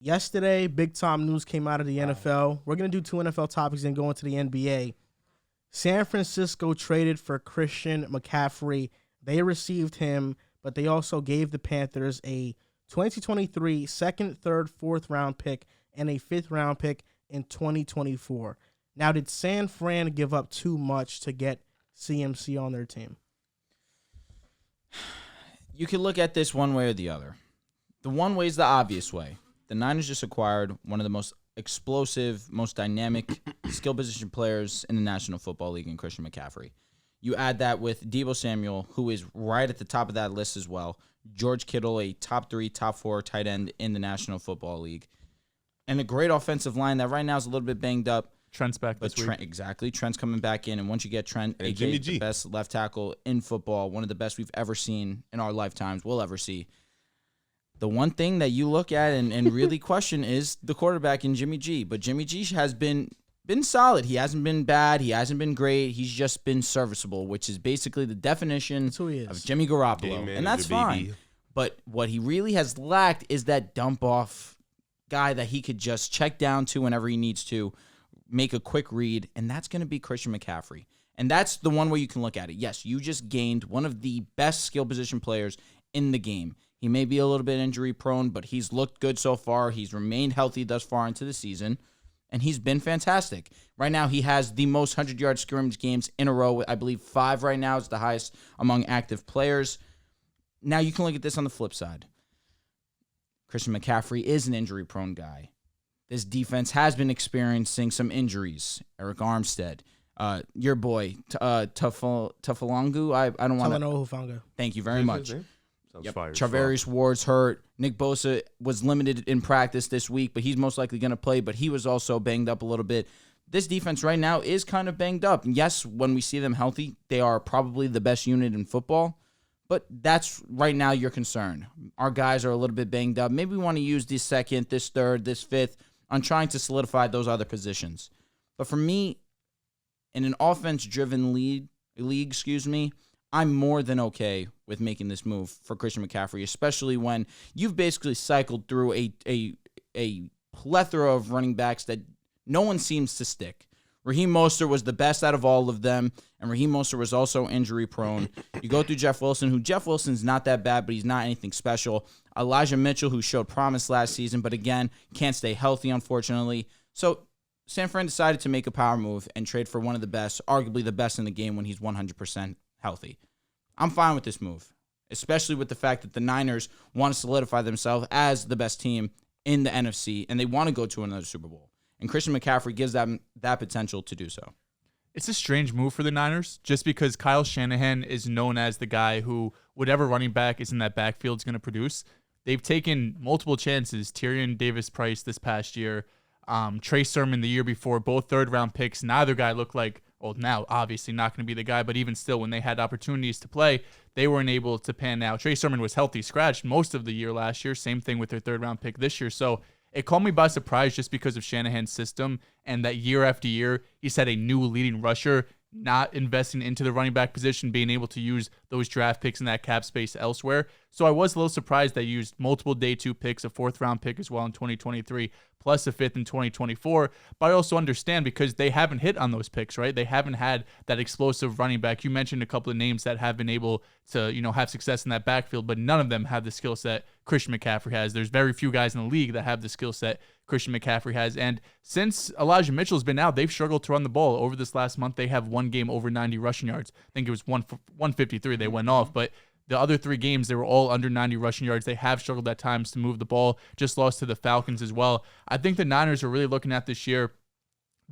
Yesterday, big time news came out of the NFL. We're going to do 2 NFL topics and go into the NBA. San Francisco traded for Christian McCaffrey. They received him, but they also gave the Panthers a 2023 second, third, fourth round pick and a fifth round pick in 2024. Now, did San Fran give up too much to get CMC on their team? You can look at this one way or the other. The one way is the obvious way. The Niners just acquired one of the most explosive, most dynamic skill position players in the National Football League in Christian McCaffrey. You add that with Deebo Samuel, who is right at the top of that list as well. George Kittle, a top 3, top 4 tight end in the National Football League. And a great offensive line that right now is a little bit banged up. Trent's back this week. Exactly. Trent's coming back in. And once you get Trent, and AJ, the best left tackle in football, one of the best we've ever seen in our lifetimes, we'll ever see. The one thing that you look at and really question is the quarterback in Jimmy G. But Jimmy G has been solid. He hasn't been bad. He hasn't been great. He's just been serviceable, which is basically the definition of Jimmy Garoppolo. And that's fine. Baby. But what he really has lacked is that dump-off guy that he could just check down to whenever he needs to, make a quick read, and that's going to be Christian McCaffrey. And that's the one way you can look at it. Yes, you just gained one of the best skill position players in the game. He may be a little bit injury prone, but he's looked good so far. He's remained healthy thus far into the season, and he's been fantastic. Right now, he has the most 100-yard scrimmage games in a row. I believe 5 right now is the highest among active players. Now you can look at this on the flip side. Christian McCaffrey is an injury-prone guy. This defense has been experiencing some injuries. Eric Armstead, your boy, Tufalangu. I don't want to. Hufanga. Thank you very much. Yep. Charvarius Ward's hurt. Nick Bosa was limited in practice this week, but he's most likely going to play, but he was also banged up a little bit. This defense right now is kind of banged up. And yes, when we see them healthy, they are probably the best unit in football, but that's right now your concern. Our guys are a little bit banged up. Maybe we want to use this second, this third, this fifth on trying to solidify those other positions. But for me, in an offense-driven league, I'm more than okay with making this move for Christian McCaffrey, especially when you've basically cycled through a plethora of running backs that no one seems to stick. Raheem Mostert was the best out of all of them, and Raheem Mostert was also injury-prone. You go through Jeff Wilson's not that bad, but he's not anything special. Elijah Mitchell, who showed promise last season, but again, can't stay healthy, unfortunately. So San Fran decided to make a power move and trade for one of the best, arguably the best in the game when he's 100% healthy. I'm fine with this move, especially with the fact that the Niners want to solidify themselves as the best team in the NFC, and they want to go to another Super Bowl. And Christian McCaffrey gives them that potential to do so. It's a strange move for the Niners, just because Kyle Shanahan is known as the guy who, whatever running back is in that backfield, is going to produce. They've taken multiple chances. Tyrion Davis-Price this past year, Trey Sermon the year before, both third-round picks. Neither guy looked like, well, now obviously not going to be the guy, but even still, when they had opportunities to play, they weren't able to pan out. Trey Sermon was healthy scratched most of the year last year. Same thing with their third-round pick this year. So it caught me by surprise just because of Shanahan's system, and that year after year, he's had a new leading rusher, not investing into the running back position, being able to use those draft picks in that cap space elsewhere. So I was a little surprised they used multiple day 2 picks, a 4th-round pick as well in 2023, plus a 5th in 2024. But I also understand because they haven't hit on those picks, right? They haven't had that explosive running back. You mentioned a couple of names that have been able to, have success in that backfield, but none of them have the skill set Christian McCaffrey has. There's very few guys in the league that have the skill set Christian McCaffrey has. And since Elijah Mitchell's been out, they've struggled to run the ball. Over this last month, they have one game over 90 rushing yards. I think it was 153 they went off, but the other 3 games, they were all under 90 rushing yards. They have struggled at times to move the ball, just lost to the Falcons as well. I think the Niners are really looking at this year.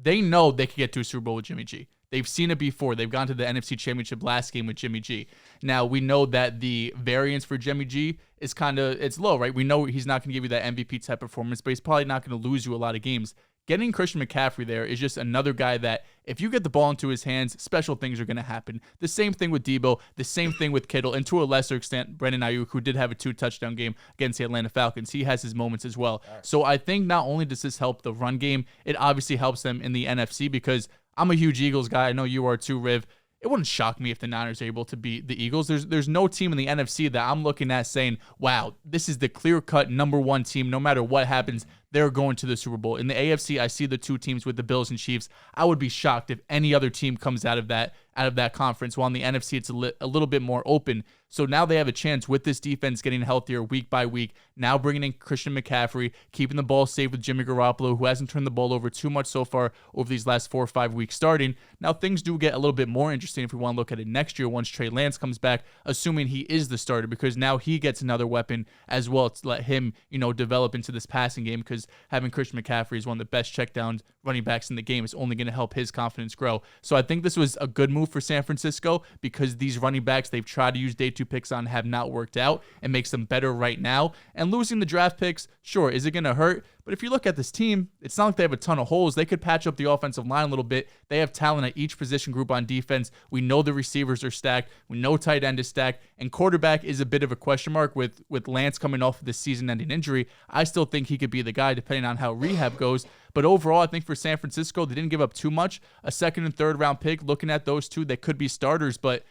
They know they could get to a Super Bowl with Jimmy G. They've seen it before. They've gone to the NFC Championship last game with Jimmy G. Now, we know that the variance for Jimmy G is it's low, right? We know he's not going to give you that MVP type performance, but he's probably not going to lose you a lot of games. Getting Christian McCaffrey there is just another guy that if you get the ball into his hands, special things are going to happen. The same thing with Deebo, the same thing with Kittle, and to a lesser extent, Brandon Ayuk, who did have a 2-touchdown game against the Atlanta Falcons. He has his moments as well. Right. So I think not only does this help the run game, it obviously helps them in the NFC because I'm a huge Eagles guy. I know you are too, Riv. It wouldn't shock me if the Niners are able to beat the Eagles. There's no team in the NFC that I'm looking at saying, wow, this is the clear-cut number 1 team. No matter what happens, they're going to the Super Bowl. In the AFC, I see the two teams with the Bills and Chiefs. I would be shocked if any other team comes out of that conference. While in the NFC, it's a little bit more open. So now they have a chance with this defense getting healthier week by week. Now bringing in Christian McCaffrey, keeping the ball safe with Jimmy Garoppolo, who hasn't turned the ball over too much so far over these last 4 or 5 weeks starting. Now things do get a little bit more interesting if we want to look at it next year once Trey Lance comes back, assuming he is the starter, because now he gets another weapon as well to let him, develop into this passing game, because having Christian McCaffrey is one of the best checkdown running backs in the game is only going to help his confidence grow. So I think this was a good move for San Francisco, because these running backs they've tried to use day 2 picks on have not worked out, and makes them better right now. And losing the draft picks, sure, is it going to hurt? But if you look at this team, it's not like they have a ton of holes. They could patch up the offensive line a little bit. They have talent at each position group on defense. We know the receivers are stacked. We know tight end is stacked. And quarterback is a bit of a question mark with Lance coming off of the season-ending injury. I still think he could be the guy depending on how rehab goes. But overall, I think for San Francisco, they didn't give up too much. A second and third round pick, looking at those two, they could be starters, but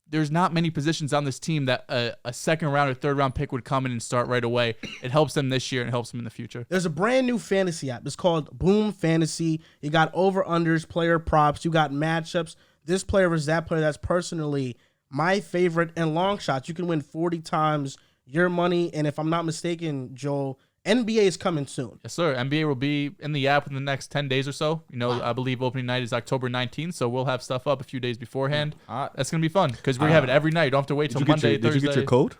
there's not many positions on this team that a second round or third round pick would come in and start right away. It helps them this year and it helps them in the future. There's a brand new fantasy app. It's called Boom Fantasy. You got over-unders, player props. You got matchups. This player versus that player. That's personally my favorite, and long shots. You can win 40 times your money. And if I'm not mistaken, Joel, NBA is coming soon. Yes, sir. NBA will be in the app in the next 10 days or so. I believe opening night is October 19th, so we'll have stuff up a few days beforehand. That's going to be fun because we have it every night. You don't have to wait till Monday, Thursday. Did you get your code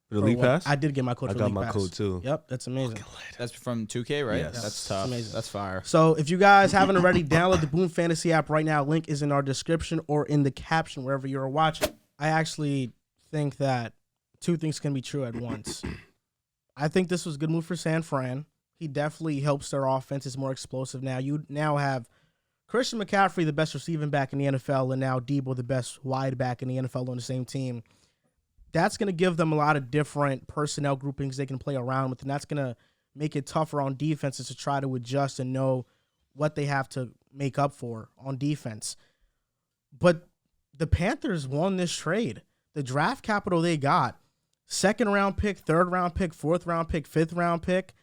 for the League Pass? I did get my code for the League Pass. I got my code too. Yep, that's amazing. That's from 2K, right? Yes. That's tough. Amazing. That's fire. So if you guys haven't already, download the Boom Fantasy app right now. Link is in our description or in the caption wherever you're watching. I actually think that two things can be true at once. I think this was a good move for San Fran. He definitely helps their offense. It's more explosive now. You now have Christian McCaffrey, the best receiving back in the NFL, and now Debo, the best wide back in the NFL on the same team. That's going to give them a lot of different personnel groupings they can play around with, and that's going to make it tougher on defenses to try to adjust and know what they have to make up for on defense. But the Panthers won this trade. The draft capital they got, second round pick, third round pick, fourth round pick, fifth round pick,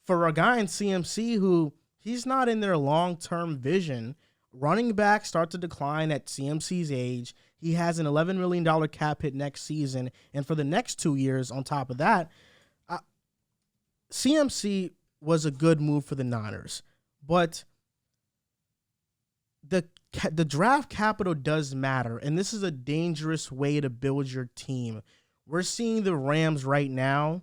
for a guy in CMC who he's not in their long-term vision. Running backs start to decline at CMC's age. He has an $11 million cap hit next season. And for the next 2 years on top of that, CMC was a good move for the Niners. But the draft capital does matter. And this is a dangerous way to build your team. We're seeing the Rams right now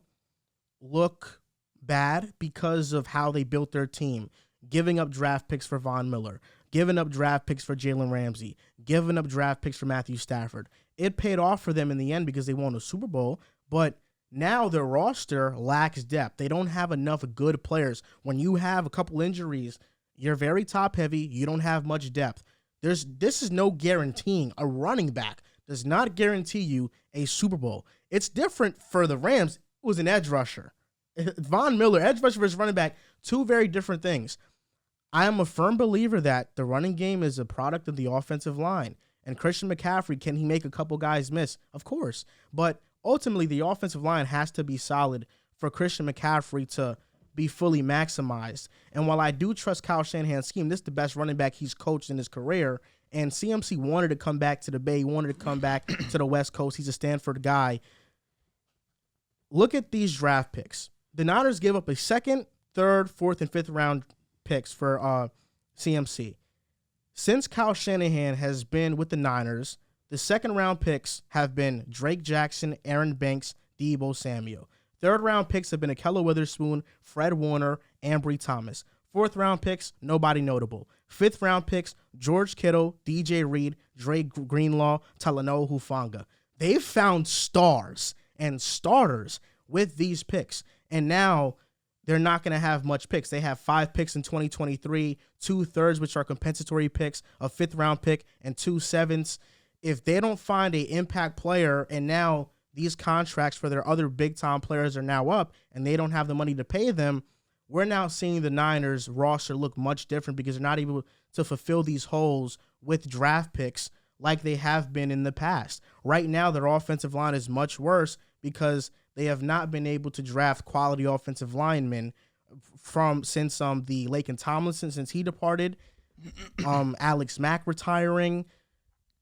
look bad because of how they built their team, giving up draft picks for Von Miller, giving up draft picks for Jalen Ramsey, giving up draft picks for Matthew Stafford. It paid off for them in the end because they won a Super Bowl, but now their roster lacks depth. They don't have enough good players. When you have a couple injuries, you're very top-heavy. You don't have much depth. This is no guaranteeing. A running back does not guarantee you a Super Bowl. It's different for the Rams. It was an edge rusher. Von Miller, edge rusher versus running back, two very different things. I am a firm believer that the running game is a product of the offensive line. And Christian McCaffrey, can he make a couple guys miss? Of course. But ultimately, the offensive line has to be solid for Christian McCaffrey to be fully maximized. And while I do trust Kyle Shanahan's scheme, this is the best running back he's coached in his career. And CMC wanted to come back to the Bay. He wanted to come back to the West Coast. He's a Stanford guy. Look at these draft picks. The Niners gave up a second, third, fourth, and fifth round picks for CMC. Since Kyle Shanahan has been with the Niners, the second round picks have been Drake Jackson, Aaron Banks, Deebo Samuel. Third round picks have been Ahkello Witherspoon, Fred Warner, Ambry Thomas. Fourth round picks, nobody notable. Fifth round picks, George Kittle, DJ Reed, Dre Greenlaw, Talanoa Hufanga. They've found stars and starters with these picks. And now they're not going to have much picks. They have 5 picks in 2023, 2/3, which are compensatory picks, a 5th round pick, and 2 7ths. If they don't find an impact player, and now these contracts for their other big-time players are now up, and they don't have the money to pay them, we're now seeing the Niners roster look much different because they're not able to fulfill these holes with draft picks like they have been in the past. Right now, their offensive line is much worse because they have not been able to draft quality offensive linemen. since the Laken Tomlinson, since he departed, Alex Mack retiring.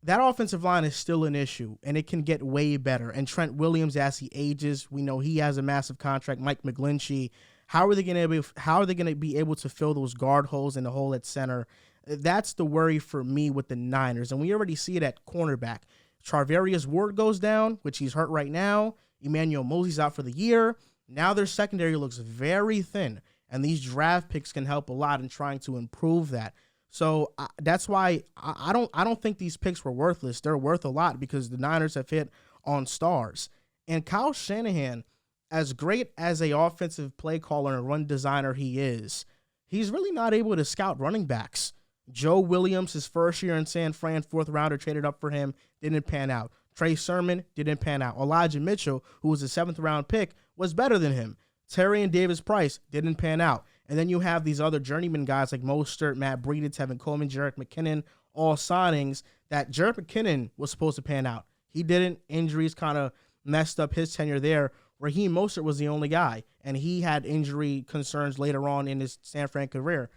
That offensive line is still an issue, and it can get way better. And Trent Williams, as he ages, we know he has a massive contract. Mike McGlinchey, how are they going to be able to fill those guard holes in the hole at center? That's the worry for me with the Niners, and we already see it at cornerback. Charvarius Ward goes down, which he's hurt right now. Emmanuel Mosley's out for the year. Now their secondary looks very thin, and these draft picks can help a lot in trying to improve that. So that's why I don't think these picks were worthless. They're worth a lot because the Niners have hit on stars. And Kyle Shanahan, as great as a offensive play caller and run designer he is, he's really not able to scout running backs. Joe Williams, his first year in San Fran, 4th rounder, traded up for him, didn't pan out. Trey Sermon didn't pan out. Elijah Mitchell, who was a 7th round pick, was better than him. Terry and Davis Price didn't pan out. And then you have these other journeyman guys like Mostert, Matt Breida, Tevin Coleman, Jerick McKinnon, all signings that Jerick McKinnon was supposed to pan out. He didn't. Injuries kind of messed up his tenure there. Raheem Mostert was the only guy, and he had injury concerns later on in his San Fran career.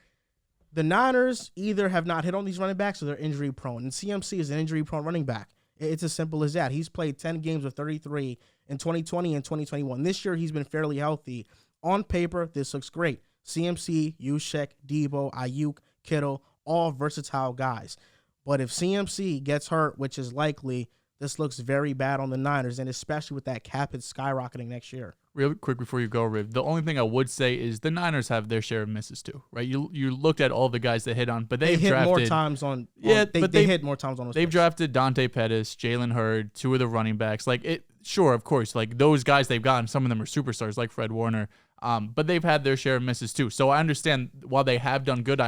The Niners either have not hit on these running backs or they're injury prone, and CMC is an injury prone running back. It's as simple as that. He's played 10 games with 33 in 2020 and 2021. This year, he's been fairly healthy. On paper, this looks great. CMC, Juszczyk, Debo, Ayuk, Kittle, all versatile guys. But if CMC gets hurt, which is likely, this looks very bad on the Niners, and especially with that cap hit skyrocketing next year. Real quick before you go, Riv, the only thing I would say is the Niners have their share of misses too, right? You looked at all the guys they hit on, but they hit drafted more times on. They hit more times on. They've drafted Dante Pettis, Jalen Hurd, 2 of the running backs. Like it, sure, of course, like those guys they've gotten. Some of them are superstars, like Fred Warner. But they've had their share of misses too. So I understand while they have done good,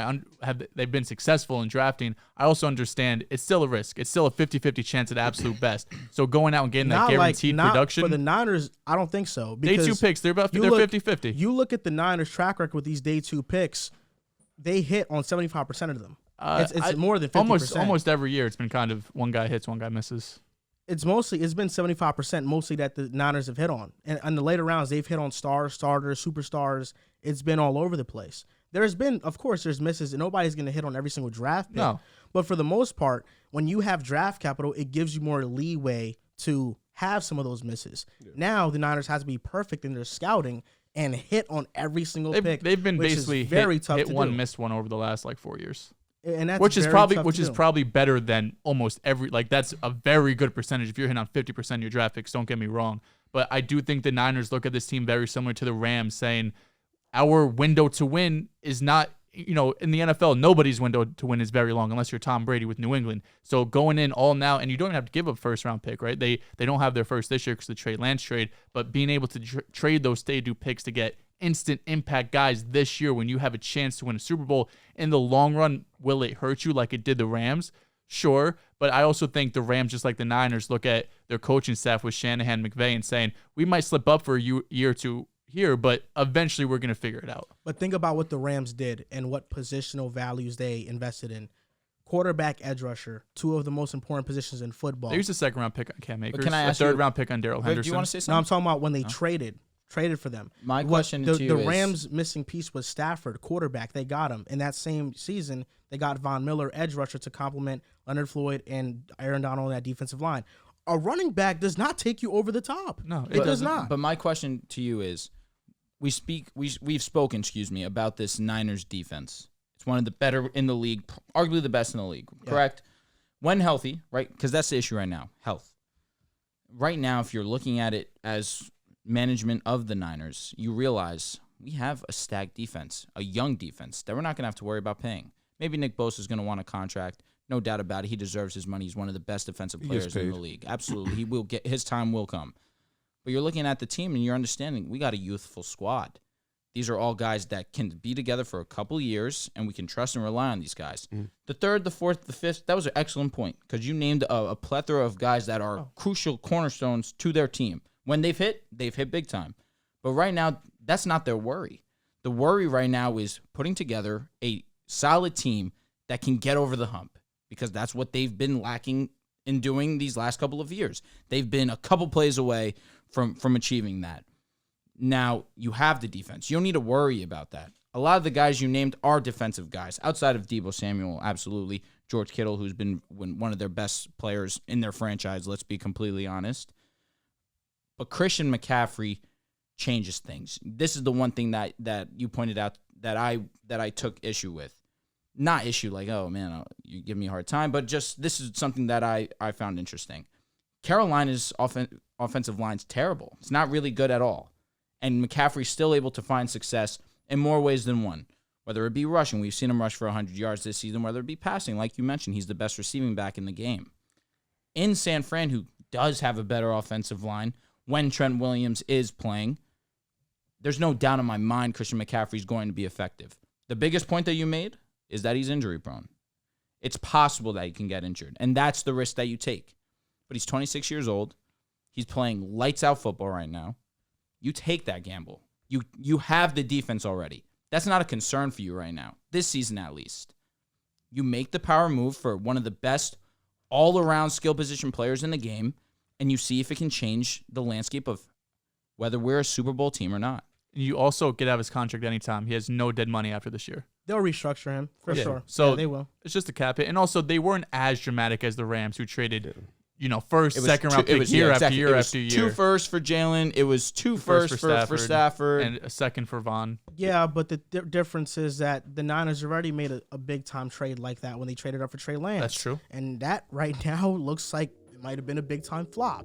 they've been successful in drafting. I also understand it's still a risk. It's still a 50-50 chance at absolute best. So going out and getting that guaranteed production. For the Niners, I don't think so. Day 2 picks, they're 50-50. You look at the Niners' track record with these day 2 picks, they hit on 75% of them. It's more than 50%. Almost every year it's been kind of one guy hits, one guy misses. It's been 75% mostly that the Niners have hit on. And in the later rounds, they've hit on stars, starters, superstars. It's been all over the place. There's misses, and nobody's going to hit on every single draft pick. No. But for the most part, when you have draft capital, it gives you more leeway to have some of those misses. Yeah. Now the Niners have to be perfect in their scouting and hit on every single pick. They've been basically hit one, missed one over the last 4 years. And that's which is probably better than almost every, that's a very good percentage if you're hitting on 50% of your draft picks, don't get me wrong. But I do think the Niners look at this team very similar to the Rams, saying our window to win is not, in the NFL, nobody's window to win is very long unless you're Tom Brady with New England. So going in all now, and you don't even have to give up first round pick, right? They don't have their first this year because of the Trey Lance trade, but being able to trade those day-2 picks to get instant impact guys this year when you have a chance to win a Super Bowl in the long run, will it hurt you like it did the Rams? Sure, but I also think the Rams, just like the Niners, look at their coaching staff with Shanahan, McVay, and saying, we might slip up for a year or two here, but eventually we're going to figure it out. But think about what the Rams did and what positional values they invested in. Quarterback, edge rusher, 2 of the most important positions in football. They used a 2nd-round pick on Cam Akers, can I ask a 3rd-round pick on Darrell Henderson. Do you want to say something? No, I'm talking about when they traded for them. My question to you the is... The Rams' missing piece was Stafford, quarterback. They got him. In that same season, they got Von Miller, edge rusher, to complement Leonard Floyd and Aaron Donald on that defensive line. A running back does not take you over the top. No, it does not. But my question to you is, we've spoken, about this Niners defense. It's one of the better in the league, arguably the best in the league, correct? When healthy, right? Because that's the issue right now, health. Right now, if you're looking at it as management of the Niners, you realize we have a stacked defense, a young defense that we're not going to have to worry about paying. Maybe Nick Bosa is going to want a contract. No doubt about it. He deserves his money. He's one of the best defensive players in the league. Absolutely. He will get, his time will come. But you're looking at the team and you're understanding we got a youthful squad. These are all guys that can be together for a couple years, and we can trust and rely on these guys. The 3rd, the 4th, the 5th, that was an excellent point because you named a plethora of guys that are crucial cornerstones to their team. When they've hit big time. But right now, that's not their worry. The worry right now is putting together a solid team that can get over the hump because that's what they've been lacking in doing these last couple of years. They've been a couple plays away from achieving that. Now, you have the defense. You don't need to worry about that. A lot of the guys you named are defensive guys. Outside of Deebo Samuel, absolutely. George Kittle, who's been one of their best players in their franchise, let's be completely honest. But Christian McCaffrey changes things. This is the one thing that you pointed out that I took issue with. Not issue like, oh, man, you give me a hard time, but just this is something that I found interesting. Carolina's offensive line's terrible. It's not really good at all. And McCaffrey's still able to find success in more ways than one. Whether it be rushing, we've seen him rush for 100 yards this season. Whether it be passing, like you mentioned, he's the best receiving back in the game. In San Fran, who does have a better offensive line, when Trent Williams is playing, there's no doubt in my mind Christian McCaffrey's going to be effective. The biggest point that you made is that he's injury prone. It's possible that he can get injured, and that's the risk that you take. But he's 26 years old. He's playing lights out football right now. You take that gamble. You have the defense already. That's not a concern for you right now, this season at least. You make the power move for one of the best all-around skill position players in the game, and you see if it can change the landscape of whether we're a Super Bowl team or not. You also get out of his contract anytime. He has no dead money after this year. They'll restructure him for sure. So yeah, they will. It's just a cap hit. And also, they weren't as dramatic as the Rams, who traded, first, second round pick year after year after year. 2 firsts for Jalen. It was 2 firsts for Stafford. And a second for Vaughn. Yeah, but the difference is that the Niners already made a big-time trade like that when they traded up for Trey Lance. That's true. And that right now looks like it might have been a big-time flop.